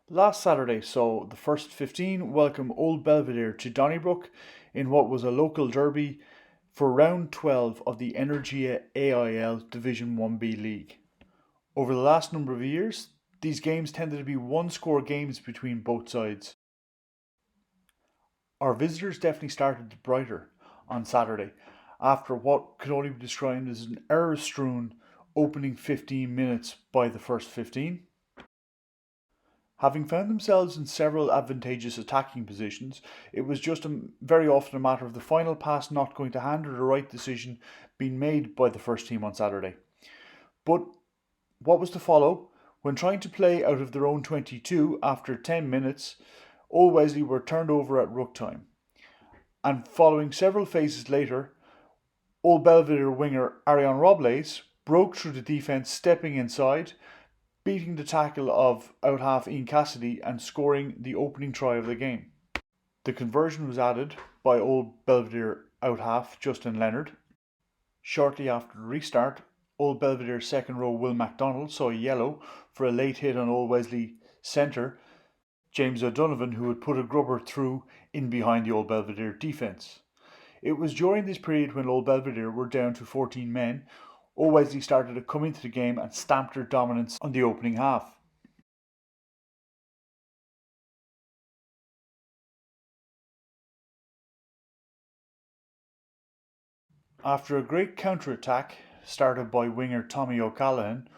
Last Saturday saw the first 15 welcome Old Belvedere to Donnybrook in what was a local derby for round 12 of the Energia AIL Division 1B League. Over the last number of years, these games tended to be one-score games between both sides. Our visitors definitely started brighter on Saturday after what could only be described as an error-strewn opening 15 minutes by the first 15. Having found themselves in several advantageous attacking positions, it was just very often a matter of the final pass not going to hand or the right decision being made by the first team on Saturday. But what was to follow? When trying to play out of their own 22 after 10 minutes, Old Wesley were turned over at ruck time. And following several phases later, Old Belvedere winger Ariel Robles broke through the defence, stepping inside, beating the tackle of out half Ian Cassidy and scoring the opening try of the game. The conversion was added by Old Belvedere out half Justin Leonard. Shortly after the restart, Old Belvedere's second row Will MacDonald saw a yellow for a late hit on Old Wesley centre James O'Donovan, who had put a grubber through in behind the Old Belvedere defence. It was during this period when Old Belvedere were down to 14 men, Old Wesley started to come into the game and stamped their dominance on the opening half. After a great counter-attack started by winger Tommy O'Callaghan,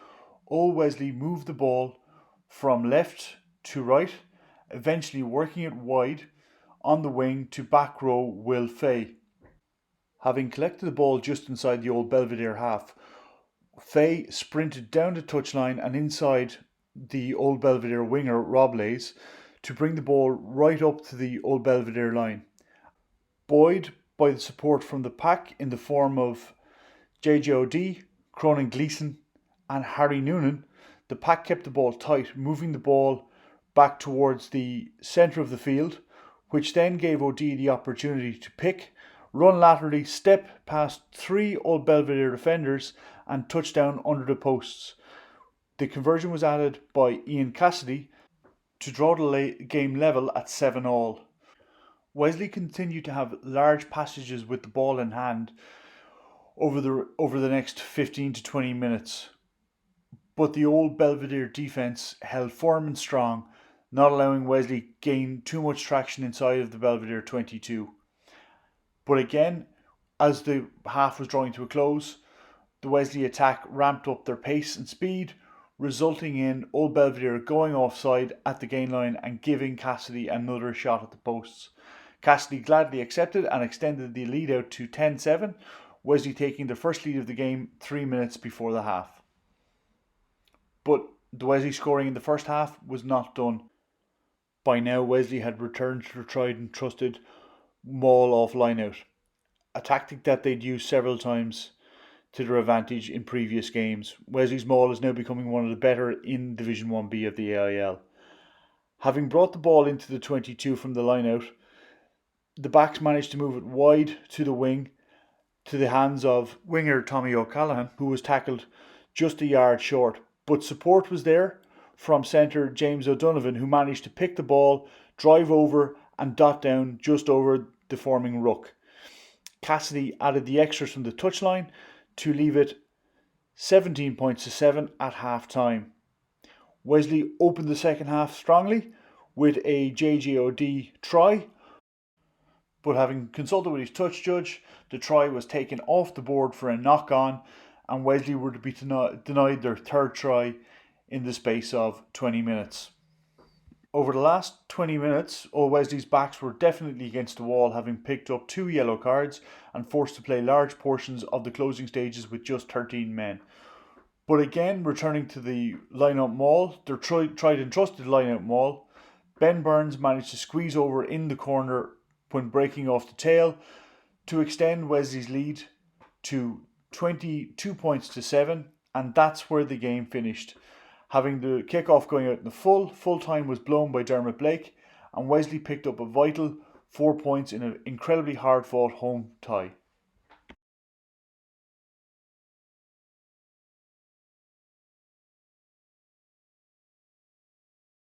Old Wesley moved the ball from left to right, eventually working it wide on the wing to back row Will Fay. Having collected the ball just inside the Old Belvedere half, Fay sprinted down the touchline and inside the Old Belvedere winger Robles to bring the ball right up to the Old Belvedere line. Buoyed by the support from the pack in the form of JJOD, Cronin Gleeson and Harry Noonan, the pack kept the ball tight, moving the ball back towards the centre of the field, which then gave OD the opportunity to pick, run laterally, step past three Old Belvedere defenders and touch down under the posts. The conversion was added by Ian Cassidy to draw the game level at 7-all. Wesley continued to have large passages with the ball in hand over the next 15 to 20 minutes, but the Old Belvedere defence held firm and strong, not allowing Wesley gain too much traction inside of the Belvedere 22. But again, as the half was drawing to a close, the Wesley attack ramped up their pace and speed, resulting in Old Belvedere going offside at the gain line and giving Cassidy another shot at the posts. Cassidy gladly accepted and extended the lead out to 10-7, Wesley taking the first lead of the game 3 minutes before the half. But the Wesley scoring in the first half was not done. By now, Wesley had returned to their tried and trusted maul off lineout, a tactic that they'd used several times to their advantage in previous games. Wesley's maul is now becoming one of the better in Division 1B of the AIL. Having brought the ball into the 22 from the lineout, the backs managed to move it wide to the wing to the hands of winger Tommy O'Callaghan, who was tackled just a yard short. But support was there from centre James O'Donovan, who managed to pick the ball, drive over and dot down just over the forming ruck. Cassidy added the extras from the touchline to leave it 17 points to 7 at half time. Wesley opened the second half strongly with a JJOD try, but having consulted with his touch judge, the try was taken off the board for a knock-on, and Wesley were to be denied their third try in the space of 20 minutes. Over the last 20 minutes, Old Wesley's backs were definitely against the wall, having picked up 2 yellow cards and forced to play large portions of the closing stages with just 13 men. But again, returning to the line-out maul, their tried and trusted line-out maul, Ben Burns managed to squeeze over in the corner when breaking off the tail to extend Wesley's lead to 22 points to 7, and that's where the game finished. Having the kickoff going out in the full time was blown by Dermot Blake, and Wesley picked up a vital 4 points in an incredibly hard-fought home tie.